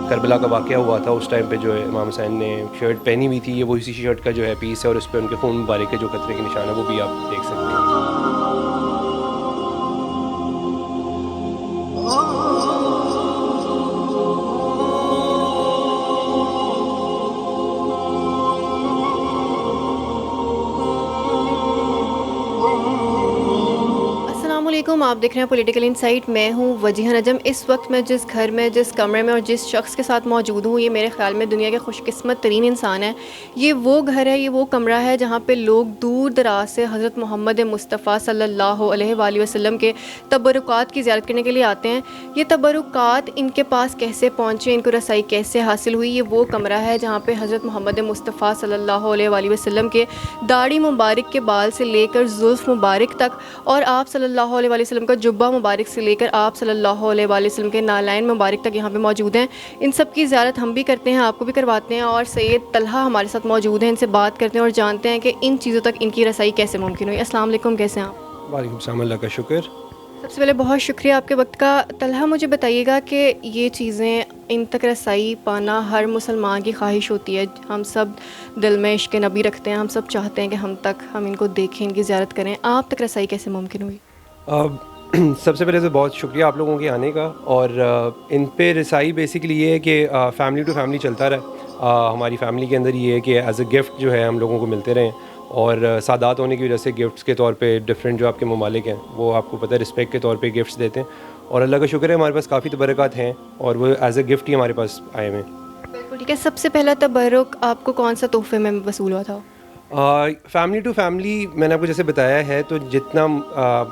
Karbala का वाक़या हुआ था, उस टाइम पे जो है इमाम हुसैन ने शर्ट पहनी हुई थी, ये वो इसी शर्ट का जो है पीस है और उस पे उनके खून मुबारक के जो क़तरे के निशान है वो भी आप देख सकते हैं। अस्सलामुअलैकुम, आप देख रहे हैं पॉलिटिकल इनसाइट। मैं हूं वजीहा नजम। इस वक्त मैं जिस घर में, जिस कमरे में और जिस शख्स के साथ मौजूद हूं, ये मेरे ख्याल में दुनिया के खुशकिस्मत तरीन इंसान है। ये वो घर है, ये वो कमरा है जहां पे लोग दूर दराज से हज़रत मोहम्मद मुस्तफ़ा सल्लल्लाहु अलैहि वसल्लम के तबरुकात की ज़ियारत करने के लिए आते हैं। ये तबरुकात इनके पास कैसे पहुँचे, इनको रसाई कैसे हासिल हुई, ये वो कमरा है जहाँ पर हज़रत मोहम्मद मुस्तफ़ा सल्लल्लाहु अलैहि वसल्लम के दाढ़ी मुबारक के बाल से लेकर जुल्फ़ मुबारक तक और आप सल्लल्लाहु अलैहि वसल्लम का जुब्बा मुबारक से लेकर आप सल्लल्लाहु अलैहि वसल्लम के नालैन मुबारक तक यहाँ पे मौजूद हैं। इन सब की ज़ियारत हम भी करते हैं, आपको भी करवाते हैं। और सैयद तलहा हमारे साथ मौजूद हैं, इनसे बात करते हैं और जानते हैं कि इन चीज़ों तक इनकी रसाई कैसे मुमकिन हुई। अस्सलाम वालेकुम, कैसे हैं आप? वालेकुम सलाम, अल्लाह का शुक्र। सबसे पहले बहुत शुक्रिया आपके वक्त का। तलहा, मुझे बताइएगा कि ये चीज़ें इन तक रसाई पाना हर मुसलमान की ख्वाहिश होती है। हम सब दिल में इश्क़ नबी रखते हैं, हम सब चाहते हैं कि हम इनको देखें, इनकी ज़ियारत करें। आप तक रसाई कैसे मुमकिन हुई? सबसे पहले तो बहुत शुक्रिया आप लोगों के आने का। और इन पे रसाई बेसिकली ये है कि फ़ैमिली टू फैमिली चलता रहा। हमारी फ़ैमिली के अंदर ये है कि एज़ अ गिफ़्ट जो है हम लोगों को मिलते रहें, और सादात होने की वजह से गिफ्ट्स के तौर पे डिफरेंट जो आपके ममालिक हैं वो आपको पता है रिस्पेक्ट के तौर पे गिफ्ट्स देते हैं। और अल्लाह का शुक्र है हमारे पास काफ़ी तबरक़ात हैं और वो एज़ अ गिफ्ट ही हमारे पास आए हुए हैं। बिल्कुल ठीक है। सबसे पहला तबर्रुक आपको कौन सा तोहफ़े में वसूल हुआ था? फ़ैमिली टू फैमिली मैंने आपको जैसे बताया है, तो जितना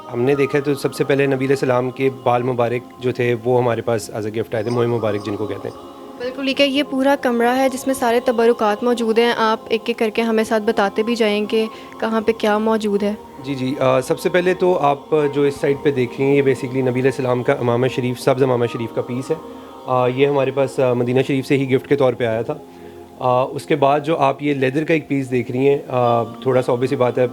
हमने देखा है तो सबसे पहले नबी अलैहिस्सलाम के बाल मुबारक जो थे वो हमारे पास एज़ अ गिफ्ट आए थे, मोए मुबारक जिनको कहते हैं। बिल्कुल ठीक है। ये पूरा कमरा है जिसमें सारे तबरुकात मौजूद हैं। आप एक-एक करके हमें साथ बताते भी जाएँगे कहाँ पे क्या मौजूद है। जी जी। सबसे पहले तो आप जो इस साइड पे देख रही हैं ये बेसिकली नबी अलैहिस्सलाम का इमाम शरीफ, सब्ज़ इमाम शरीफ का पीस है। ये हमारे पास मदीना शरीफ से ही गिफ्ट के तौर पे आया था। उसके बाद जो आप ये लेदर का एक पीस देख रही हैं, थोड़ा सा ऑब्वियस सी बात है,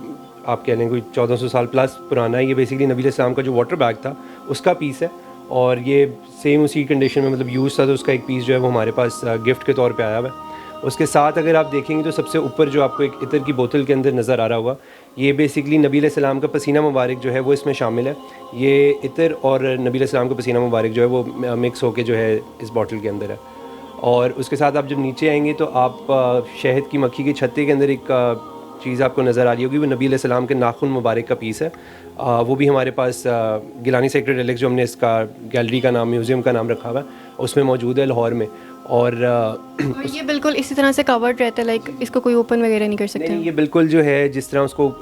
आप कह लें कोई 1400 साल प्लस पुराना है। ये बेसिकली नबी अलैहिस्सलाम का जो वाटर बैग था उसका पीस है, और ये सेम उसी कंडीशन में मतलब यूज़ था, तो उसका एक पीस जो है वो हमारे पास गिफ्ट के तौर पे आया हुआ है। उसके साथ अगर आप देखेंगे तो सबसे ऊपर जो आपको एक इत्र की बोतल के अंदर नज़र आ रहा होगा, ये बेसिकली नबी अलैहिस्सलाम का पसीना मुबारक जो है वो इसमें शामिल है। ये इत्र और नबी अलैहिस्सलाम का पसीना मुबारक जो है वो मिक्स होके जो है इस बॉटल के अंदर है। और उसके साथ आप जब नीचे आएंगे तो आप शहद की मक्खी के छत्ते के अंदर एक चीज़ आपको नज़र आ रही होगी, वो नबी अलैहिस्सलाम के नाखून मुबारक का पीस है। वो भी हमारे पास गिलानी सेक्टर डेलक्स, जो हमने इसका गैलरी का नाम, म्यूज़ियम का नाम रखा हुआ है, उसमें मौजूद है लाहौर में। और ये बिल्कुल इसी तरह से कवर्ड रहता है, लाइक इसको कोई ओपन वगैरह नहीं कर सकते? नहीं, ये बिल्कुल जो है जिस तरह उसको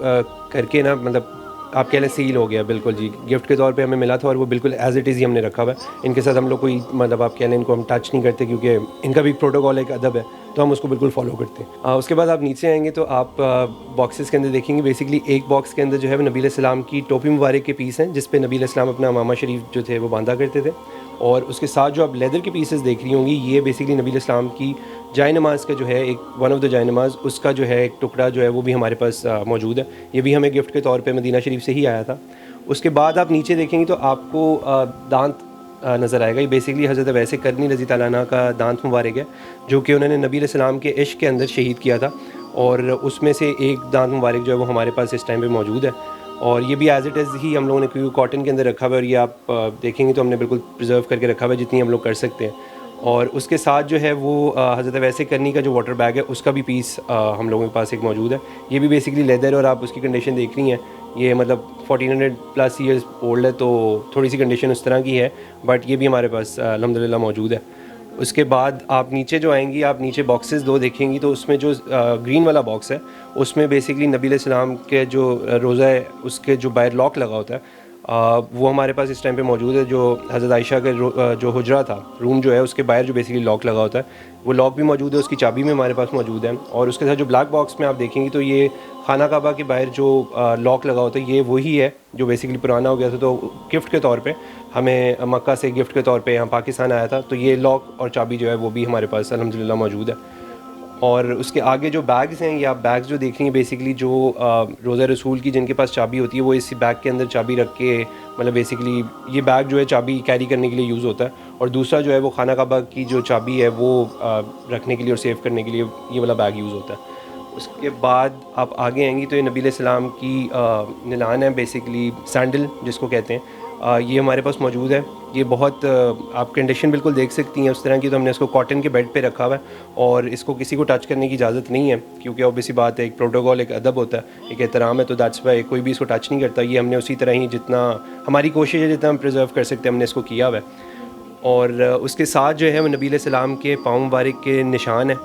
करके ना, मतलब आप कह लें सील हो गया बिल्कुल जी। गिफ्ट के तौर पे हमें मिला था और वो बिल्कुल एज़ इट इज़ ही हमने रखा हुआ है। इनके साथ हम लोग कोई मतलब आप कह लें इनको हम टच नहीं करते, क्योंकि इनका भी प्रोटोकॉल एक अदब है, तो हम उसको बिल्कुल फॉलो करते हैं। उसके बाद आप नीचे आएंगे तो आप बॉक्सेस के अंदर देखेंगे, बेसिकली एक बॉक्स के अंदर जो है वो नबी अलैहिस्सलाम की टोपी मुबारक के पीस हैं, जिस पे नबी अलैहिस्सलाम अपना इमामा शरीफ जो थे वो बांधा करते थे। और उसके साथ जो आप लेदर के पीसेस देख रही होंगी, ये बेसिकली नबी अलैहिस्सलाम की जाय नमाज का जो है एक वन ऑफ द जाय नमाज, उसका जो है एक टुकड़ा जो है वो भी हमारे पास मौजूद है। ये भी हमें गिफ्ट के तौर पे मदीना शरीफ से ही आया था। उसके बाद आप नीचे देखेंगे तो आपको दांत नज़र आएगा। ये बेसिकली हज़रत वैसे करनी रज़ी तआला अन्हा का दांत मुबारक है, जो कि उन्होंने नबी अलैहिस्सलाम के इश्क के अंदर शहीद किया था, और उसमें से एक दांत मुबारक जो है वो हमारे पास इस टाइम पे मौजूद है। और ये भी एज़ इट इज़ ही हम लोगों ने, क्योंकि कॉटन के अंदर रखा हुआ है, और ये आप देखेंगे तो हमने बिल्कुल प्रिजर्व करके रखा हुआ है जितनी हम लोग कर सकते हैं। और उसके साथ जो है वो हज़रत वैसे करनी का जो वाटर बैग है उसका भी पीस हम लोगों के पास एक मौजूद है। ये भी बेसिकली लेदर है, और आप उसकी कंडीशन देख रही हैं, ये मतलब 1400 प्लस ईयर्स ओल्ड है, तो थोड़ी सी कंडीशन उस तरह की है, बट ये भी हमारे पास अल्हम्दुलिल्लाह मौजूद है। उसके बाद आप नीचे जो आएंगी, आप नीचे बॉक्सेस दो देखेंगी, तो उसमें जो ग्रीन वाला बॉक्स है उसमें बेसिकली नबी अलैहिस्सलाम के जो रोज़ा है उसके जो बाहर लॉक लगा होता है, वो हमारे पास इस टाइम पे मौजूद है। जो हज़रत आयशा के जो हुजरा था, रूम जो है, उसके बाहर जो बेसिकली लॉक लगा होता है, वो लॉक भी मौजूद है, उसकी चाबी भी हमारे पास मौजूद है। और उसके साथ जो ब्लैक बॉक्स में आप देखेंगे तो ये खाना काबा के बाहर जो लॉक लगा होता है, ये वही है जो बेसिकली पुराना हो गया था, तो गिफ्ट के तौर पे हमें मक्का से गिफ्ट के तौर पे यहाँ पाकिस्तान आया था, तो ये लॉक और चाबी जो है वो भी हमारे पास अल्हम्दुलिल्लाह मौजूद है। और उसके आगे जो बैग्स हैं, या बैग्स जो देख रही हैं बेसिकली जो रोज़ा रसूल की जिनके पास चाबी होती है वो इसी बैग के अंदर चाबी रख के, मतलब बेसिकली ये बैग जो है चाबी कैरी करने के लिए यूज़ होता है, और दूसरा जो है वो खाना काबा की जो चाबी है वो रखने के लिए और सेव करने के लिए ये वाला बैग यूज़ होता है। उसके बाद आप आगे आएंगी तो ये नबी अलैहिस्सलाम की निलान है, बेसिकली सैंडल जिसको कहते हैं, ये हमारे पास मौजूद है। ये बहुत आप कंडीशन बिल्कुल देख सकती हैं उस तरह की, तो हमने इसको कॉटन के बेड पे रखा हुआ है और इसको किसी को टच करने की इजाज़त नहीं है, क्योंकि ऑब्वियसली बात है, एक प्रोटोकॉल, एक अदब होता है, एक एहतराम है, तो दैट्स वाई कोई भी इसको टच नहीं करता। ये हमने उसी तरह ही जितना हमारी कोशिश है, जितना हम प्रिजर्व कर सकते हैं, हमने इसको किया हुआ है। और उसके साथ जो है वो नबी अलैहिस्सलाम के पाँव मुबारक के निशान हैं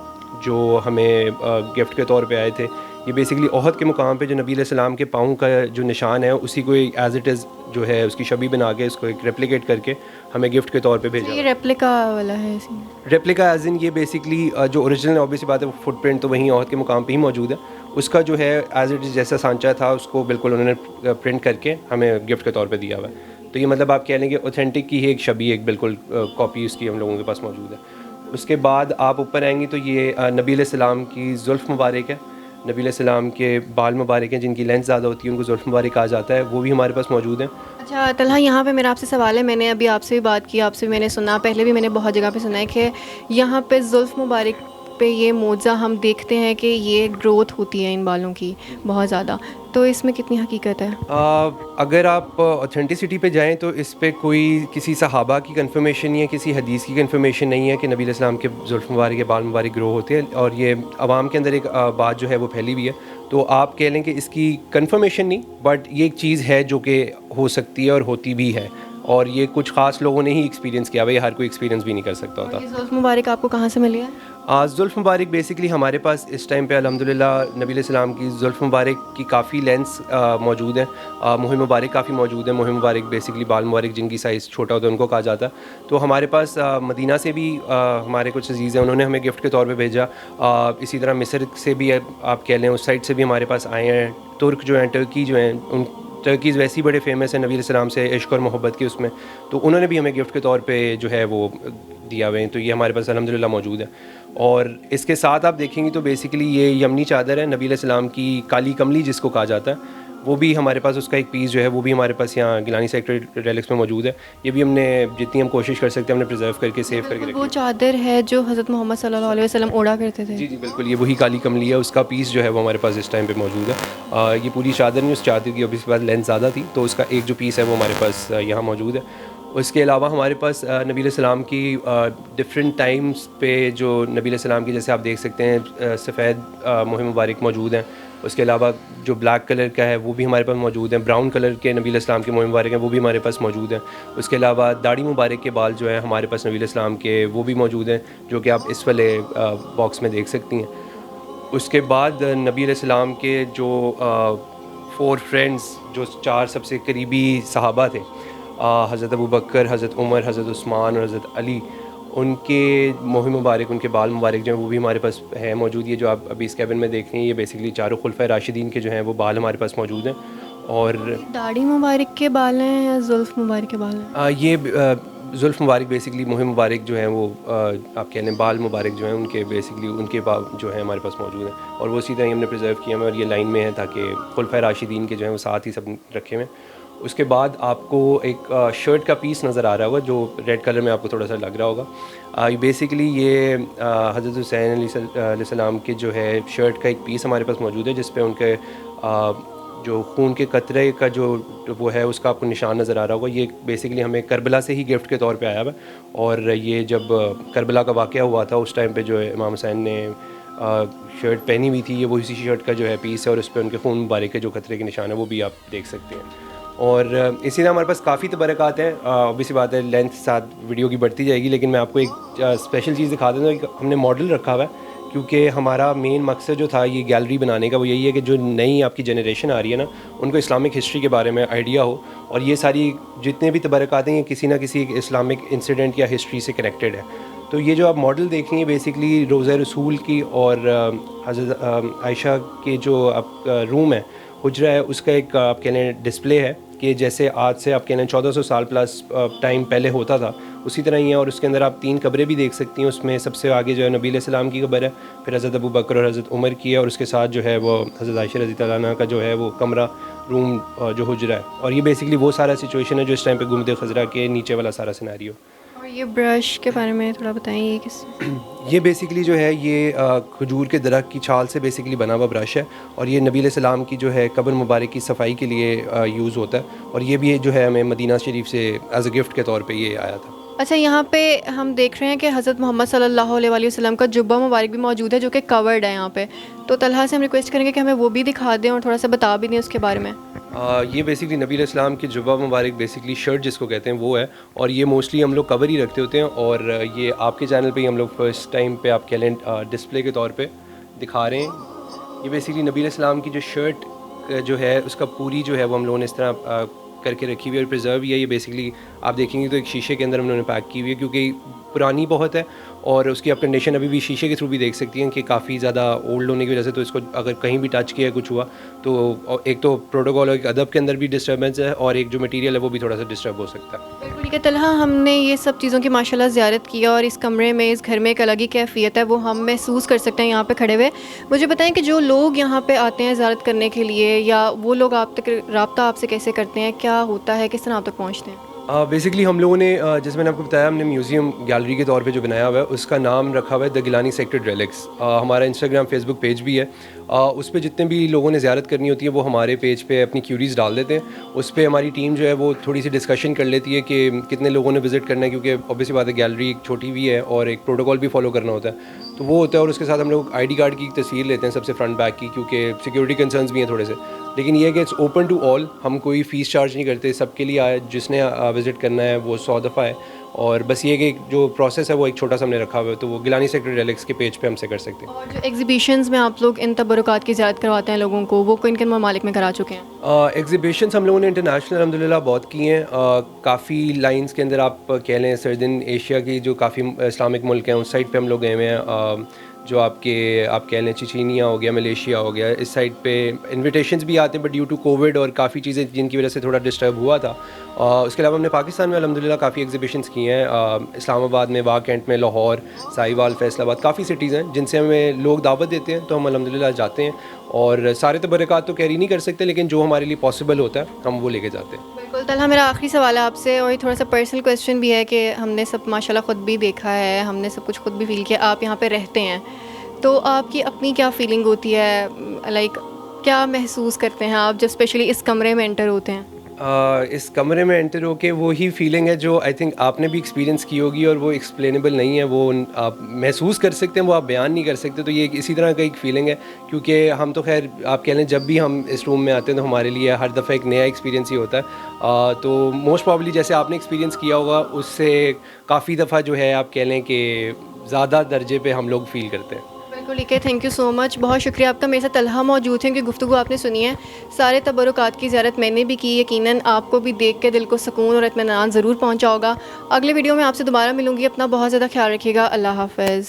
जो हमें गिफ्ट के तौर पे आए थे। ये बेसिकली ओहद के मुकाम पे जो नबी अलैहिस्सलाम के पाँव का जो निशान है उसी को एज़ इट इज़ जो है उसकी शबी बना के इसको एक रेप्लिकेट करके हमें गिफ्ट के तौर पे भेजा। ये रेप्लिका वाला है इसमें? रेप्लिका एज इन ये बेसिकली जो ओरिजिनल ऑब्वियसली बात है वो फुटप्रिंट तो वहीं ओहद के मुकाम पे ही मौजूद है, उसका जो है एज इट इज़ जैसा सांचा था उसको बिल्कुल उन्होंने प्रिंट करके हमें गिफ्ट के तौर पर दिया हुआ है। तो ये मतलब आप कह लेंगे ऑथेंटिक की ही एक शबी, एक बिल्कुल कॉपी उसकी हम लोगों के पास मौजूद है। उसके बाद आप ऊपर आएंगी तो ये नबी अलैहिस्सलाम की ज़ुल्फ़ मुबारक है, नबी अलैहिस्सलाम के बाल मुबारक हैं जिनकी लेंथ ज़्यादा होती है, उनको ज़ुल्फ़ मुबारक कहा जाता है, वो भी हमारे पास मौजूद हैं। अच्छा तलहा, यहाँ पे मेरा आपसे सवाल है, मैंने अभी आपसे भी बात की, आपसे भी मैंने सुना, पहले भी मैंने बहुत जगह पे सुना है कि यहाँ पे ज़ुल्फ़ मुबारक पे ये मोज़ा हम देखते हैं कि ये ग्रोथ होती है इन बालों की बहुत ज़्यादा, तो इसमें कितनी हकीकत है? अगर आप ऑथेंटिसिटी पे जाएं तो इस पे कोई किसी सहाबा की कंफर्मेशन या किसी हदीस की कंफर्मेशन नहीं है कि नबी अलैहिस्सलाम के ज़ुल्फ़ मुबारक के बाल मुबारक ग्रो होते हैं, और ये आवाम के अंदर एक बात जो है वो फैली हुई है। तो आप कह लें कि इसकी कंफर्मेशन नहीं, बट ये एक चीज़ है जो कि हो सकती है और होती भी है, और ये कुछ ख़ास लोगों ने ही एक्सपीरियंस किया हुआ, ये हर कोई एक्सपीरियंस भी नहीं कर सकता होता। ये ज़ुल्फ़ मुबारक आपको कहाँ से मिली है? ज़ुल्फ़ मुबारक बेसिकली हमारे पास इस टाइम पे अल्हम्दुलिल्लाह नबी अलैहिस्सलाम की ज़ुल्फ़ मुबारक की काफ़ी लेंस मौजूद हैं। मुहिम मुबारक काफ़ी मौजूद है। मुहिम मुबारक बेसिकली बाल मुबारक जिनकी साइज़ छोटा होता है उनको कहा जाता है। तो हमारे पास मदीना से भी हमारे कुछ अज़ीज़ हैं, उन्होंने हमें गिफ्ट के तौर पे भेजा। इसी तरह मिस्र से भी आप कह लें उस साइड से भी हमारे पास आए हैं। तुर्क जो हैं, टर्की जो हैं, उन टर्कीज़ वैसे ही बड़े फेमस हैं नबी अलैहिस्सलाम से इश्क और मोहब्बत की उसमें, तो उन्होंने भी हमें गिफ्ट के तौर पे जो है वो दिया हुए हैं। तो ये हमारे पास अल्हम्दुलिल्लाह मौजूद है। और इसके साथ आप देखेंगे तो बेसिकली ये यमनी चादर है, नबी अलैहिस्सलाम की काली कमली जिसको कहा जाता है, वो भी हमारे पास उसका एक पीस जो है वो भी हमारे पास यहाँ गिलानी सेक्टर रेलिक्स में मौजूद है। ये भी हमने जितनी हम कोशिश कर सकते हैं हमने प्रिजर्व करके सेव करके रखी। वो चादर है जो हज़रत मोहम्मद सल्लल्लाहु अलैहि वसल्लम ओढ़ा करते थे? जी जी बिल्कुल, ये वही काली कमली है, उसका पीस जो है वो हमारे पास इस टाइम पे मौजूद है। ये पूरी चादर नहीं, उस चादर की अभी इसके बाद लेंथ ज़्यादा थी, तो उसका एक जो पीस है वो हमारे पास यहाँ मौजूद है। उसके अलावा हमारे पास नबी अलैहिस्सलाम की डिफरेंट टाइम्स पे जो नबी अलैहिस्सलाम की, जैसे आप देख सकते हैं सफ़ेद मुहिम मुबारक मौजूद हैं। उसके अलावा जो ब्लैक कलर का है वो भी हमारे पास मौजूद है। ब्राउन कलर के नबी अलैहिस्सलाम के मुहिम मुबारक हैं, वो भी हमारे पास मौजूद हैं। उसके अलावा दाढ़ी मुबारक के बाल जो है हमारे पास नबी अलैहिस्सलाम के वो भी मौजूद हैं, जो कि आप इस वाले बॉक्स में देख सकती हैं। उसके बाद नबी अलैहिस्सलाम के जो 4 फ्रेंड्स, जो 4 सबसे करीबी सहाबा थे, हज़रत अबू बकर, हज़रत उमर, हज़रत उस्मान और हज़रत अली, उनके मुहिम मुबारक, उनके बाल मुबारक जो हैं वो भी हमारे पास है मौजूद। ये जो आप अभी इस कैबिन में देख रहे हैं ये बेसिकली चारों खुलफ़ाए राशिदीन के जो हैं वो बाल हमारे पास मौजूद हैं। और दाढ़ी मुबारक के बाल हैं या ज़ुल्फ़ मुबारक के बाल हैं? ये ज़ुल्फ़ मुबारक बेसिकली मुहिम मुबारक जो हैं वो आप कह लें बाल मुबारक जो हैं उनके बेसिकली उनके बाल जो हैं हमारे पास मौजूद हैं, और वो इसी तरह हमने प्रिजर्व किया हुआ है और ये लाइन में है ताकि खुलफ़ाए राशिदीन के जो हैं वो साथ ही सब रखे हुए हैं। उसके बाद आपको एक शर्ट का पीस नज़र आ रहा होगा जो रेड कलर में आपको थोड़ा सा लग रहा होगा। बेसिकली ये हज़रत हुसैन अलैहिस्सलाम के जो है शर्ट का एक पीस हमारे पास मौजूद है, जिस पे उनके जो खून के कतरे का जो वो है उसका आपको निशान नज़र आ रहा होगा। ये बेसिकली हमें करबला से ही गिफ्ट के तौर पे आया हुआ है, और ये जब करबला का वाक़या हुआ था उस टाइम पे जो है इमाम हुसैन ने शर्ट पहनी हुई थी, ये वही शर्ट का जो है पीस है, और उस पर उनके खून मुबारक के जो कतरे के निशान है वो भी आप देख सकते हैं। और इसी तरह हमारे पास काफ़ी तबरक़ात हैं। ऑब्वियसली बात है लेंथ साथ वीडियो की बढ़ती जाएगी, लेकिन मैं आपको एक स्पेशल चीज़ दिखा देता हूँ। हमने मॉडल रखा हुआ है क्योंकि हमारा मेन मकसद जो था ये गैलरी बनाने का वो यही है कि जो नई आपकी जनरेशन आ रही है ना, उनको इस्लामिक हिस्ट्री के बारे में आइडिया हो, और ये सारी जितने भी तबरक़ात हैं ये किसी ना किसी इस्लामिक इंसिडेंट या हिस्ट्री से कनेक्टेड है। तो ये जो आप मॉडल देख रही हैं बेसिकली रोज़ा रसूल की और हज़रत आयशा के जो आप रूम है हुजरा है उसका एक आप कह लें डिस्प्ले है कि जैसे आज से आप कह लें 1400 साल प्लस टाइम पहले होता था उसी तरह ही है। और उसके अंदर आप 3 कब्रें भी देख सकती हैं। उसमें सबसे आगे जो है नबी अलैहिस्सलाम की कब्र है, फिर हज़रत अबू बकर और हज़रत उमर की है, और उसके साथ जो है वो हज़रत आयशा रज़ी अल्लाह अन्हा का जो है वो कमरा रूम जो हुजरा है। और ये बेसिकली वो सारा सिचुएशन है जो इस टाइम पे गुंबद खज़रा के नीचे वाला सारा सिनेरियो। और ये ब्रश के बारे में थोड़ा बताएं, ये किस ये बेसिकली जो है ये खजूर के दरख्त की छाल से बेसिकली बना हुआ ब्रश है, और ये नबी अलैहिस्सलाम की जो है कब्र मुबारक की सफाई के लिए यूज़ होता है। और ये भी जो है हमें मदीना शरीफ से एज अ गिफ्ट के तौर पे ये आया था। अच्छा, यहाँ पे हम देख रहे हैं कि हज़रत मोहम्मद सल्लल्लाहु अलैहि वसल्लम का जुब्बा मुबारक भी मौजूद है जो कि कवर्ड है यहाँ पे। तो तलहा से हम रिक्वेस्ट करेंगे कि हमें वो भी दिखा दें और थोड़ा सा बता भी दें उसके बारे में। ये बेसिकली नबी अलैहिस्सलाम की जुब्बा मुबारक बेसिकली शर्ट जिसको कहते हैं वो है, और ये मोस्टली हम लोग कवर ही रखते होते हैं। और ये आपके चैनल पे ही हम लोग फर्स्ट टाइम पे आप कह लें डिस्प्ले के तौर पे दिखा रहे हैं। ये बेसिकली नबी अलैहिस्सलाम की जो शर्ट जो है उसका पूरी जो है वो हम लोगों ने इस तरह करके रखी हुई है और प्रिजर्व ही है। ये बेसिकली आप देखेंगे तो एक शीशे के अंदर हम लोगों ने पैक की हुई है क्योंकि पुरानी बहुत है, और उसकी आप कंडीशन अभी भी शीशे के थ्रू भी देख सकती हैं कि काफ़ी ज़्यादा ओल्ड होने की वजह से तो इसको अगर कहीं भी टच किया कुछ हुआ तो एक तो प्रोटोकॉल और एक अदब के अंदर भी डिस्टर्बेंस है, और एक जो मटेरियल है वो भी थोड़ा सा डिस्टर्ब हो सकता है। बिल्कुल ठीक है तलहा, हमने ये सब चीज़ों की माशाल्लाह ज़ियारत की और इस कमरे में, इस घर में एक अलग ही कैफियत है, वो हम महसूस कर सकते हैं यहाँ पे खड़े हुए। मुझे बताएं कि जो लोग यहाँ पे आते हैं ज़ियारत करने के लिए, या वो लोग आप तक रब्ता आपसे कैसे करते हैं, क्या होता है, किस तरह आप तक पहुँचते हैं? बेसिकली हम लोगों ने जैसे मैंने आपको बताया हमने म्यूज़ियम गैलरी के तौर पे जो बनाया हुआ है उसका नाम रखा हुआ है द गिलानी सेक्रेड रेलिक्स। हमारा इंस्टाग्राम फेसबुक पेज भी है। उस पे जितने भी लोगों ने ज़ियारत करनी होती है वो हमारे पेज पे अपनी क्यूरीज़ डाल देते हैं। उस पे हमारी टीम जो है वो थोड़ी सी डिस्कशन कर लेती है कि कितने लोगों ने विज़िट करना है, क्योंकि ऑब्वियसली बात है गैलरी छोटी भी है और एक प्रोटोकॉल भी फॉलो करना होता है, तो वो होता है। और उसके साथ हम लोग ID कार्ड की तस्वीर लेते हैं सबसे फ्रंट बैक की, क्योंकि सिक्योरिटी कंसर्न्स भी हैं थोड़े से। लेकिन ये है कि इट्स ओपन टू ऑल, हम कोई फ़ीस चार्ज नहीं करते, सबके लिए आए जिसने विज़िट करना है वो 100 दफ़ा है। और बस ये कि जो प्रोसेस है वो एक छोटा सा हमने रखा हुआ है, तो वो गिलानी सेक्रेड रेलिक्स के पेज पे हमसे कर सकते हैं। और जो एग्जीबिशंस में आप लोग इन तबरुकात की ज़ियारत करवाते हैं लोगों को, वो किन किन ममालिक में करा चुके हैं? एग्जीबिशंस हम लोगों ने इंटरनेशनल अल्हम्दुलिल्लाह बहुत की हैं। काफ़ी लाइंस के अंदर आप कह लें सर्दिन एशिया की जो काफ़ी इस्लामिक मुल्क हैं उस साइड पे हम लोग गए हुए हैं। जो आप कह लें चिचिनिया हो गया, मलेशिया हो गया, इस साइड पे इन्विटेशंस भी आते हैं, बट ड्यू टू कोविड और काफ़ी चीज़ें जिनकी वजह से थोड़ा डिस्टर्ब हुआ था। उसके अलावा हमने पाकिस्तान में अल्हम्दुलिल्लाह काफ़ी एग्जीबिशंस की हैं। इस्लामाबाद में, वाह कैंट में, लाहौर, साहिवाल, फैसलाबाद, काफ़ी सिटीज़ हैं जिनसे हमें लोग दावत देते हैं, तो हम अल्हम्दुलिल्लाह जाते हैं। और सारे तबरक़ात तो कैरी नहीं कर सकते, लेकिन जो हमारे लिए पॉसिबल होता है हम वो लेके जाते हैं। बिल्कुल तलहा, मेरा आखिरी सवाल है आपसे, और ये थोड़ा सा पर्सनल क्वेश्चन भी है कि हमने सब माशाल्लाह ख़ुद भी देखा है, हमने सब कुछ खुद भी फील किया, आप यहाँ पे रहते हैं, तो आपकी अपनी क्या फ़ीलिंग होती है, लाइक क्या महसूस करते हैं आप जब स्पेशली इस कमरे में एंटर होते हैं? इस कमरे में एंटर होके वही फीलिंग है जो आई थिंक आपने भी एक्सपीरियंस की होगी, और वो एक्सप्लेनेबल नहीं है, वो आप महसूस कर सकते हैं, वो आप बयान नहीं कर सकते। तो ये इसी तरह का एक फ़ीलिंग है, क्योंकि हम तो खैर आप कह लें जब भी हम इस रूम में आते हैं तो हमारे लिए हर दफ़ा एक नया एक्सपीरियंस ही होता है। तो मोस्ट प्रॉब्ली जैसे आपने एक्सपीरियंस किया होगा उससे काफ़ी दफ़ा जो है आप कह लें कि ज़्यादा दर्जे पे हम लोग फ़ील करते हैं। बिल्कुल ठीक है, थैंक यू सो मच, बहुत शुक्रिया आपका। मेरे साथ तलहा मौजूद हैं, क्योंकि गुफ्तगू आपने सुनी है, सारे तबरुकात की ज़ियारत मैंने भी की, यकीनन आपको भी देख के दिल को सुकून और इत्मीनान ज़रूर पहुंचा होगा। अगले वीडियो में आपसे दोबारा मिलूँगी, अपना बहुत ज़्यादा ख्याल रखिएगा, अल्लाह हाफ़िज़।